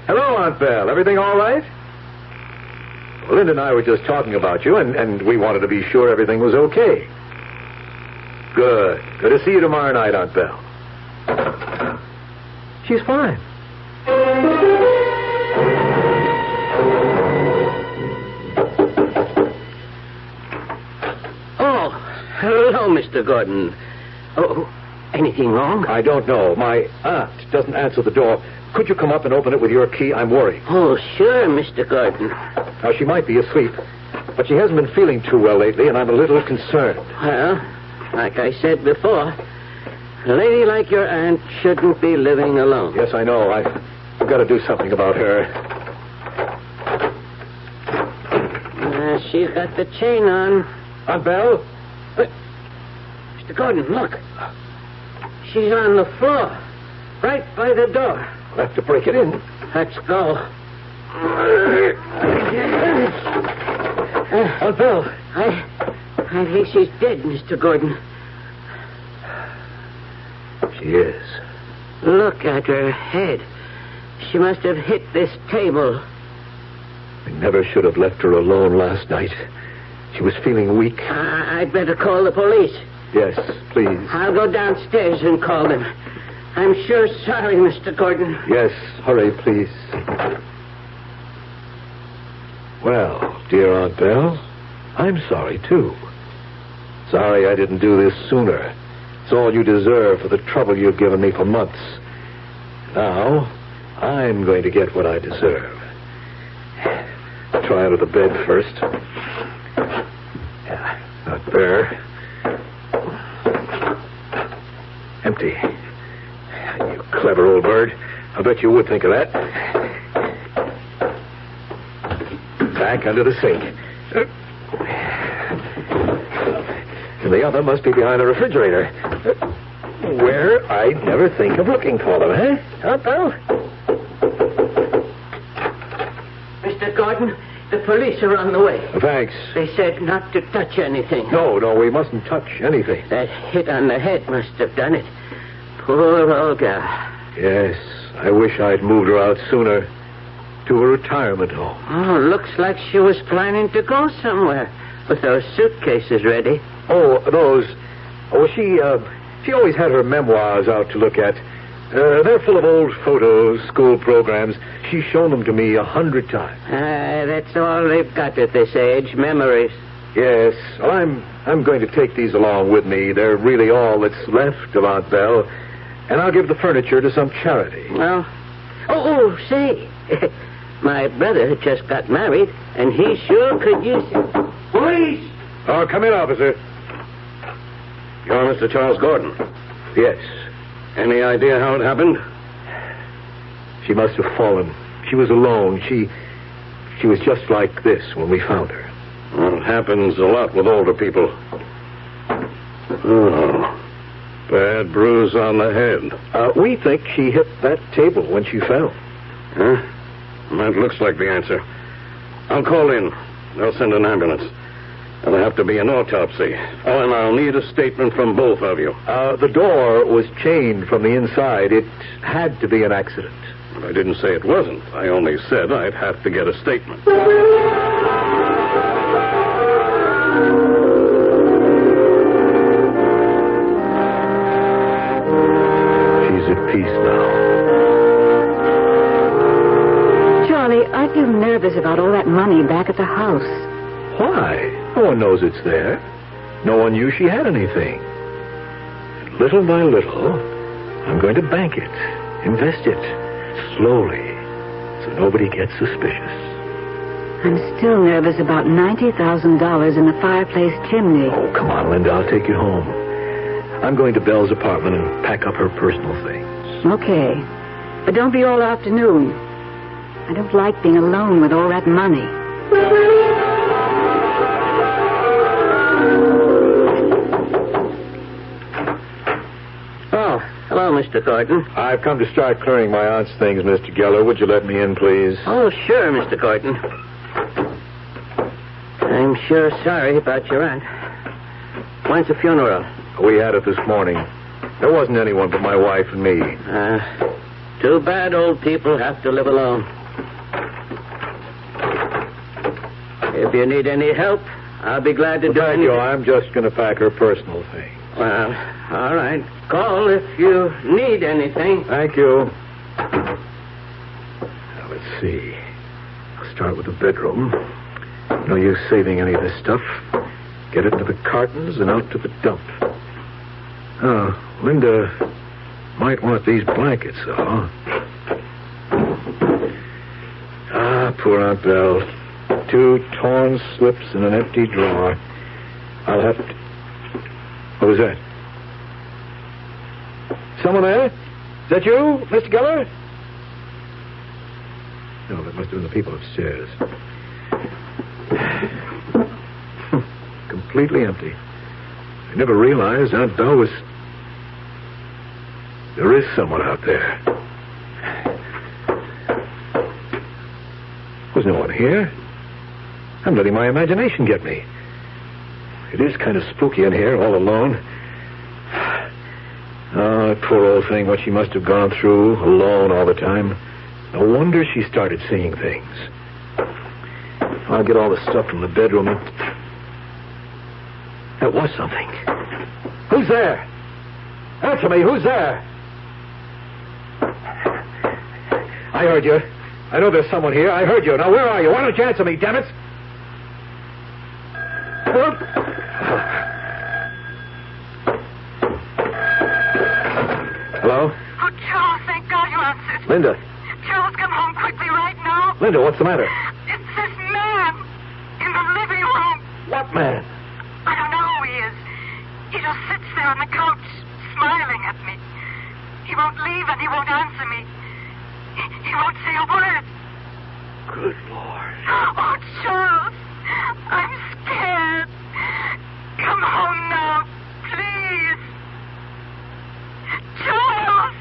Speaker 3: Hello, Aunt Belle. Everything all right? Well, Linda and I were just talking about you, and we wanted to be sure everything was okay. Good. Good to see you tomorrow night, Aunt Belle. She's fine.
Speaker 12: Oh, hello, Mr. Gordon. Oh, anything wrong?
Speaker 3: I don't know. My aunt doesn't answer the door. Could you come up and open it with your key? I'm worried.
Speaker 12: Oh, sure, Mr. Gordon.
Speaker 3: Now, she might be asleep, but she hasn't been feeling too well lately, and I'm a little concerned.
Speaker 12: Well, like I said before, a lady like your aunt shouldn't be living alone.
Speaker 3: Yes, I know. I've got to do something about her.
Speaker 12: She's got the chain on.
Speaker 3: Aunt Belle?
Speaker 12: Mr. Gordon, look. She's on the floor, right by the door.
Speaker 3: I'll have to break it in.
Speaker 12: Let's go.
Speaker 3: Aunt Belle.
Speaker 12: I think she's dead, Mr. Gordon.
Speaker 3: She is.
Speaker 12: Look at her head. She must have hit this table.
Speaker 3: We never should have left her alone last night. She was feeling weak.
Speaker 12: I'd better call the police.
Speaker 3: Yes, please.
Speaker 12: I'll go downstairs and call them. I'm sure sorry, Mr. Gordon.
Speaker 3: Yes, hurry, please. Well, dear Aunt Belle, I'm sorry, too. Sorry I didn't do this sooner. It's all you deserve for the trouble you've given me for months. Now, I'm going to get what I deserve. I'll try out of the bed first. Yeah, not there. Empty. You clever old bird. I bet you would think of that. Back under the sink. And the other must be behind the refrigerator. Where I'd never think of looking for them, eh? Aunt Belle?
Speaker 12: Mr. Gordon, the police are on the way.
Speaker 3: Thanks.
Speaker 12: They said not to touch anything.
Speaker 3: No, we mustn't touch anything.
Speaker 12: That hit on the head must have done it. Poor Olga.
Speaker 3: Yes, I wish I'd moved her out sooner to a retirement home.
Speaker 12: Oh, looks like she was planning to go somewhere with those suitcases ready.
Speaker 3: Oh, those. Oh, she always had her memoirs out to look at. They're full of old photos, school programs. She's shown them to me 100 times.
Speaker 12: That's all they've got at this age, memories.
Speaker 3: Yes, well, I'm going to take these along with me. They're really all that's left of Aunt Belle. And I'll give the furniture to some charity.
Speaker 12: Well, say, my brother just got married, and he sure could use it. Police!
Speaker 3: Oh, come in, officer.
Speaker 10: You're Mr. Charles Gordon.
Speaker 3: Yes.
Speaker 10: Any idea how it happened?
Speaker 3: She must have fallen. She was alone. She was just like this when we found her.
Speaker 10: Well, it happens a lot with older people. Oh, bad bruise on the head.
Speaker 3: We think she hit that table when she fell.
Speaker 10: Huh? That looks like the answer. I'll call in. They'll send an ambulance. There'll have to be an autopsy. Oh, and I'll need a statement from both of you.
Speaker 3: The door was chained from the inside. It had to be an accident.
Speaker 10: But I didn't say it wasn't. I only said I'd have to get a statement.
Speaker 3: She's at peace now.
Speaker 9: Charlie, I feel nervous about all that money back at the house.
Speaker 3: Why? No one knows it's there. No one knew she had anything. And little by little, I'm going to bank it, invest it, slowly, so nobody gets suspicious.
Speaker 9: I'm still nervous about $90,000 in the fireplace chimney.
Speaker 3: Oh, come on, Linda. I'll take you home. I'm going to Belle's apartment and pack up her personal things.
Speaker 9: Okay. But don't be all afternoon. I don't like being alone with all that money.
Speaker 12: Oh, hello, Mr. Thornton.
Speaker 3: I've come to start clearing my aunt's things, Mr. Geller. Would you let me in, please?
Speaker 12: Oh, sure, Mr. Thornton. I'm sure sorry about your aunt. When's the funeral?
Speaker 3: We had it this morning. There wasn't anyone but my wife and me.
Speaker 12: Too bad old people have to live alone. If you need any help, I'll be glad to do
Speaker 3: Thank
Speaker 12: anything.
Speaker 3: you. I'm just going to pack her personal things.
Speaker 12: Well, all right. Call if you need anything.
Speaker 3: Thank you. Now, let's see. I'll start with the bedroom. No use saving any of this stuff. Get it into the cartons and out to the dump. Oh, Linda might want these blankets, though. Poor Aunt Belle. 2 torn slips in an empty drawer. I'll have to... What was that? Someone there? Is that you, Mr. Geller? No, that must have been the people upstairs. Completely empty. I never realized Aunt Belle was... There is someone out there. There's no one here. I'm letting my imagination get me. It is kind of spooky in here, all alone. Oh, that poor old thing, what she must have gone through, alone all the time. No wonder she started seeing things. I'll get all the stuff from the bedroom. That was something. Who's there? Answer me, who's there? I heard you. I know there's someone here. I heard you. Now, where are you? Why don't you answer me, damn it? Hello?
Speaker 14: Oh, Charles, thank God you answered.
Speaker 3: Linda.
Speaker 14: Charles, come home quickly right now.
Speaker 3: Linda, what's the matter?
Speaker 14: It's this man in the living room.
Speaker 3: What man?
Speaker 14: I don't know who he is. He just sits there on the couch, smiling at me. He won't leave and he won't answer me. He won't say a word.
Speaker 3: Good Lord.
Speaker 14: Oh, Charles, I'm scared. Come home now, please. Charles!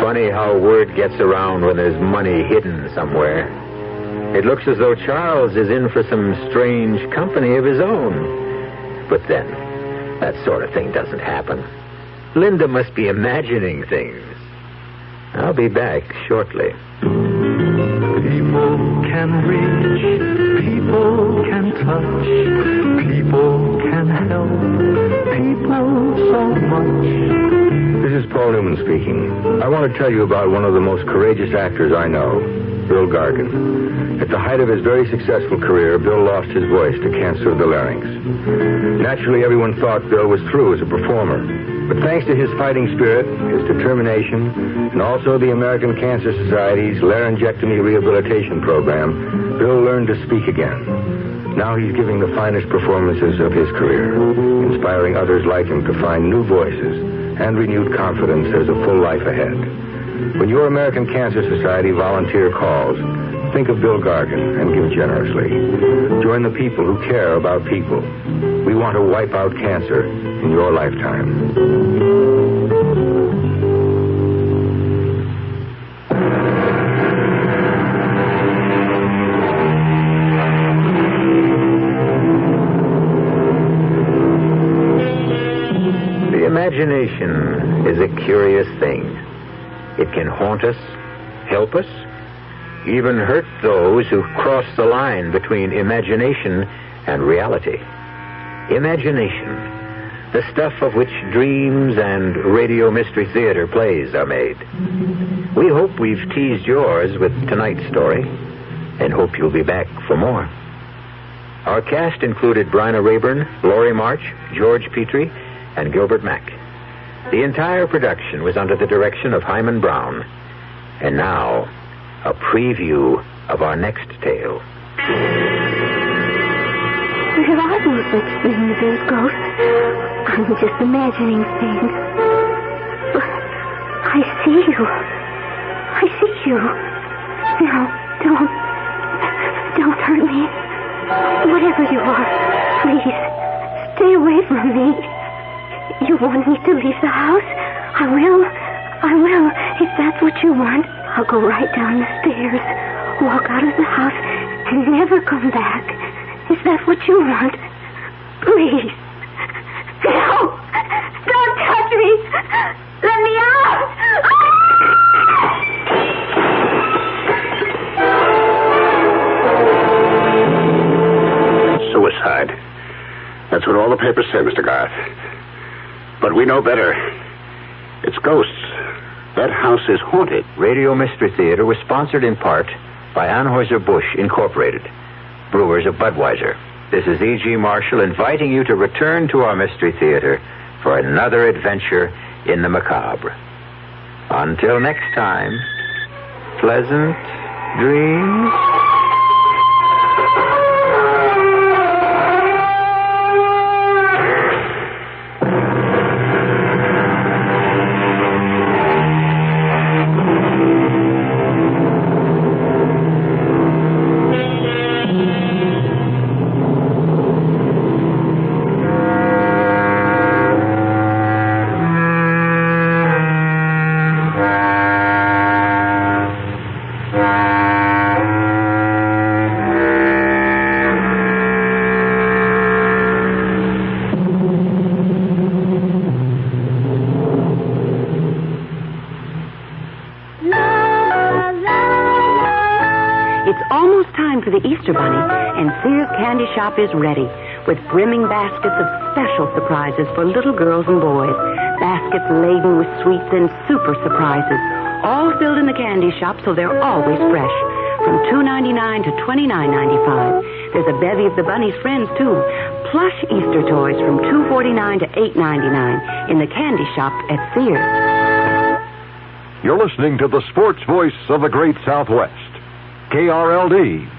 Speaker 1: Funny how word gets around when there's money hidden somewhere. It looks as though Charles is in for some strange company of his own. But then, that sort of thing doesn't happen. Linda must be imagining things. I'll be back shortly.
Speaker 4: People can reach, people can touch, people can help, people so much.
Speaker 7: This is Paul Newman speaking. I want to tell you about one of the most courageous actors I know, Bill Gargan. At the height of his very successful career, Bill lost his voice to cancer of the larynx. Naturally, everyone thought Bill was through as a performer. But thanks to his fighting spirit, his determination, and also the American Cancer Society's laryngectomy rehabilitation program, Bill learned to speak again. Now he's giving the finest performances of his career, inspiring others like him to find new voices and renewed confidence there's a full life ahead. When your American Cancer Society volunteer calls, think of Bill Gargan and give generously. Join the people who care about people. We want to wipe out cancer in your lifetime.
Speaker 1: The imagination is a curious thing. It can haunt us, help us, even hurt those who cross the line between imagination and reality. Imagination, the stuff of which dreams and Radio Mystery Theater plays are made. We hope we've teased yours with tonight's story, and hope you'll be back for more. Our cast included Bryna Rayburn, Laurie March, George Petrie, and Gilbert Mack. The entire production was under the direction of Hyman Brown. And now, a preview of our next tale.
Speaker 8: There are no such things as ghosts. I'm just imagining things. But I see you. I see you. Now, don't hurt me. Whatever you are, please, Stay away from me. You want me to leave the house? I will. If that's what you want, I'll go right down the stairs, walk out of the house, and never come back. Is that what you want? Please. No! Don't touch me! Let me out!
Speaker 15: Suicide. That's what all the papers say, Mr. Garth. But we know better. It's ghosts. That house is haunted.
Speaker 1: Radio Mystery Theater was sponsored in part by Anheuser-Busch Incorporated, brewers of Budweiser. This is E.G. Marshall inviting you to return to our Mystery Theater for another adventure in the macabre. Until next time, pleasant dreams.
Speaker 2: The Easter Bunny, and Sears Candy Shop is ready with brimming baskets of special surprises for little girls and boys. Baskets laden with sweets and super surprises, all filled in the candy shop so they're always fresh. From $2.99 to $29.95. There's a bevy of the bunny's friends, too. Plush Easter toys from $2.49 to $8.99 in the candy shop at Sears.
Speaker 13: You're listening to the sports voice of the Great Southwest, KRLD.